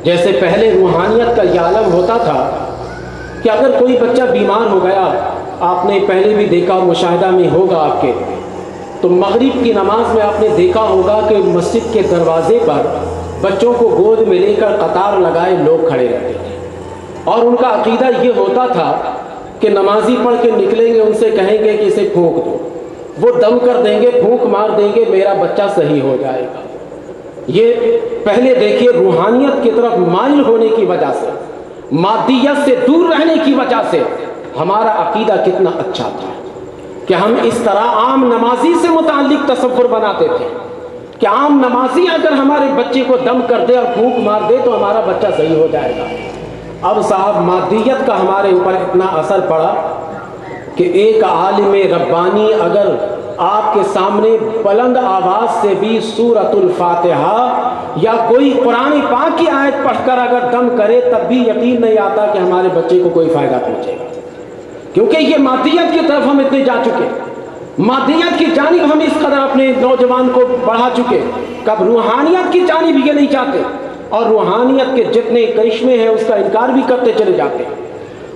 جیسے پہلے روحانیت کا یہ عالم ہوتا تھا کہ اگر کوئی بچہ بیمار ہو گیا، آپ نے پہلے بھی دیکھا، مشاہدہ میں ہوگا آپ کے، تو مغرب کی نماز میں آپ نے دیکھا ہوگا کہ مسجد کے دروازے پر بچوں کو گود میں لے کر قطار لگائے لوگ کھڑے رہتے تھے، اور ان کا عقیدہ یہ ہوتا تھا کہ نمازی پڑھ کے نکلیں گے، ان سے کہیں گے کہ اسے پھونک دو، وہ دم کر دیں گے، پھونک مار دیں گے، میرا بچہ صحیح ہو جائے گا۔ یہ پہلے دیکھیے روحانیت کی طرف مائل ہونے کی وجہ سے، مادیت سے دور رہنے کی وجہ سے ہمارا عقیدہ کتنا اچھا تھا کہ ہم اس طرح عام نمازی سے متعلق تصور بناتے تھے کہ عام نمازی اگر ہمارے بچے کو دم کر دے اور پھونک مار دے تو ہمارا بچہ صحیح ہو جائے گا۔ اب صاحب مادیت کا ہمارے اوپر اتنا اثر پڑا کہ ایک عالم ربانی اگر آپ کے سامنے بلند آواز سے بھی سورۃ الفاتحہ یا کوئی قرآن پاک کی آیت پڑھ کر اگر دم کرے تب بھی یقین نہیں آتا کہ ہمارے بچے کو کوئی فائدہ پہنچے گا، کیونکہ یہ مادیت کی طرف ہم اتنے جا چکے، مادیت کی جانب ہم اس قدر اپنے نوجوان کو بڑھا چکے، کب روحانیت کی جانب یہ نہیں چاہتے، اور روحانیت کے جتنے کرشمے ہیں اس کا انکار بھی کرتے چلے جاتے ہیں،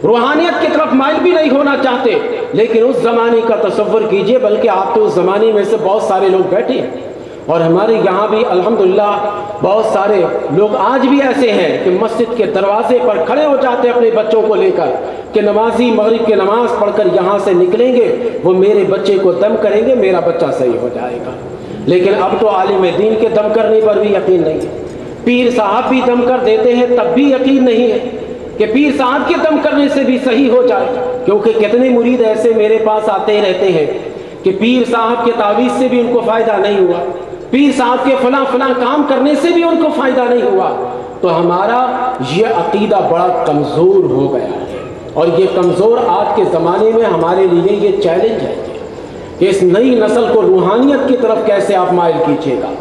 روحانیت کی طرف مائل بھی نہیں ہونا چاہتے۔ لیکن اس زمانے کا تصور کیجئے، بلکہ آپ تو اس زمانے میں سے بہت سارے لوگ بیٹھے ہیں، اور ہمارے یہاں بھی الحمدللہ بہت سارے لوگ آج بھی ایسے ہیں کہ مسجد کے دروازے پر کھڑے ہو جاتے اپنے بچوں کو لے کر کہ نمازی مغرب کی نماز پڑھ کر یہاں سے نکلیں گے، وہ میرے بچے کو دم کریں گے، میرا بچہ صحیح ہو جائے گا۔ لیکن اب تو عالم دین کے دم کرنے پر بھی یقین نہیں ہے، پیر صاحب بھی دم کر دیتے ہیں تب بھی یقین نہیں ہے کہ پیر صاحب کے دم کرنے سے بھی صحیح ہو جائے، کیونکہ کتنے مرید ایسے میرے پاس آتے رہتے ہیں کہ پیر صاحب کے تعویذ سے بھی ان کو فائدہ نہیں ہوا، پیر صاحب کے فلاں فلاں کام کرنے سے بھی ان کو فائدہ نہیں ہوا۔ تو ہمارا یہ عقیدہ بڑا کمزور ہو گیا ہے، اور یہ کمزور آج کے زمانے میں ہمارے لیے یہ چیلنج ہے کہ اس نئی نسل کو روحانیت کی طرف کیسے آپ مائل کیجیے گا۔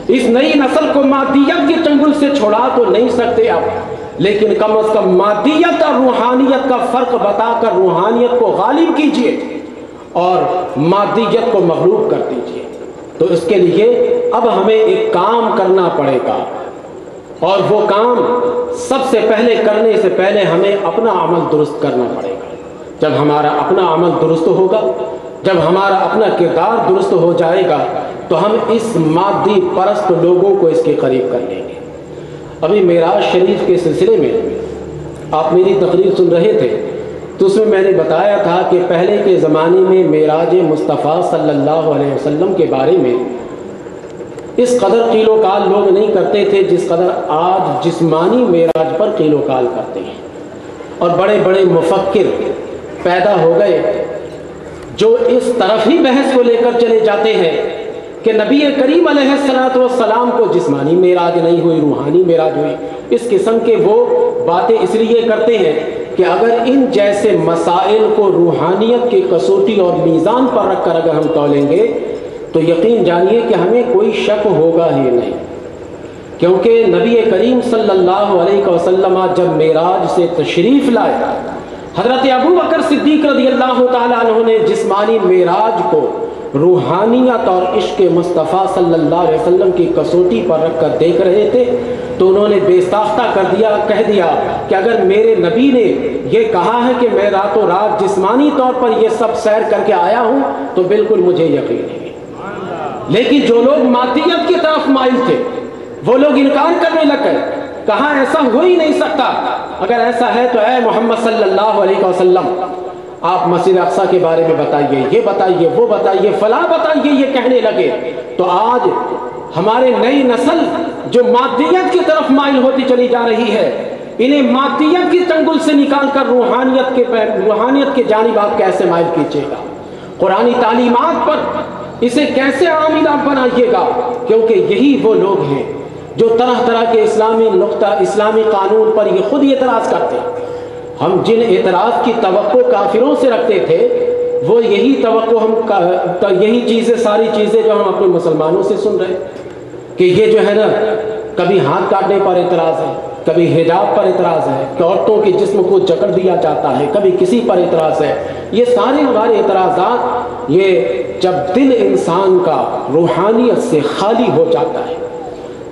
اس نئی نسل کو مادیت کے چنگل سے چھوڑا تو نہیں سکتے آپ، لیکن کم از کم مادیت اور روحانیت کا فرق بتا کر روحانیت کو غالب کیجیے اور مادیت کو مغلوب کر دیجیے۔ تو اس کے لیے اب ہمیں ایک کام کرنا پڑے گا، اور وہ کام سب سے پہلے کرنے سے پہلے ہمیں اپنا عمل درست کرنا پڑے گا۔ جب ہمارا اپنا عمل درست ہوگا، جب ہمارا اپنا کردار درست ہو جائے گا، تو ہم اس مادی پرست لوگوں کو اس کے قریب کر لیں گے۔ ابھی معراج شریف کے سلسلے میں آپ میری تقریر سن رہے تھے، تو اس میں نے بتایا تھا کہ پہلے کے زمانے میں معراج مصطفیٰ صلی اللہ علیہ وسلم کے بارے میں اس قدر قیل و قال لوگ نہیں کرتے تھے جس قدر آج جسمانی معراج پر قیل و قال کرتے ہیں، اور بڑے بڑے مفکر پیدا ہو گئے جو اس طرف ہی بحث کو لے کر چلے جاتے ہیں کہ نبی کریم علیہ السلام کو جسمانی معراج نہیں ہوئی، روحانی معراج ہوئی۔ اس قسم کے وہ باتیں اس لیے کرتے ہیں کہ اگر ان جیسے مسائل کو روحانیت کی کسوٹی اور میزان پر رکھ کر اگر ہم تولیں گے تو یقین جانیے کہ ہمیں کوئی شک ہوگا ہی نہیں، کیونکہ نبی کریم صلی اللہ علیہ وسلم جب معراج سے تشریف لائے، حضرت ابو بکر صدیق رضی اللہ تعالیٰ عنہ نے جسمانی معراج کو روحانیت اور عشق مصطفیٰ صلی اللہ علیہ وسلم کی کسوٹی پر رکھ کر دیکھ رہے تھے، تو انہوں نے بے ساختہ کہہ دیا کہ اگر میرے نبی نے یہ کہا ہے کہ میں راتوں رات جسمانی طور پر یہ سب سیر کر کے آیا ہوں تو بالکل مجھے یقین ہے۔ لیکن جو لوگ مادیت کی طرف مائل تھے وہ لوگ انکار کرنے لگے، کہا ایسا ہو ہی نہیں سکتا، اگر ایسا ہے تو اے محمد صلی اللہ علیہ وسلم آپ مسجد اقصیٰ کے بارے میں بتائیے، یہ بتائیے، وہ بتائیے، فلاں بتائیے، یہ کہنے لگے۔ تو آج ہمارے نئی نسل جو مادیت کی طرف مائل ہوتی چلی جا رہی ہے، انہیں مادیت کی چنگل سے نکال کر روحانیت کے جانب آپ کیسے مائل کیجیے گا، قرآنی تعلیمات پر اسے کیسے عامل آپ بنائیے گا، کیونکہ یہی وہ لوگ ہیں جو طرح طرح کے اسلامی قانون پر یہ خود اعتراض کرتے ہیں۔ ہم جن اعتراض کی توقع کافروں سے رکھتے تھے وہ یہی توقع یہی چیزیں، ساری چیزیں جو ہم اپنے مسلمانوں سے سن رہے ہیں کہ یہ جو ہے نا کبھی ہاتھ کاٹنے پر اعتراض ہے، کبھی حجاب پر اعتراض ہے، کہ عورتوں کے جسم کو جکڑ دیا جاتا ہے، کبھی کسی پر اعتراض ہے۔ یہ سارے ہمارے اعتراضات یہ جب دل انسان کا روحانیت سے خالی ہو جاتا ہے،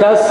10,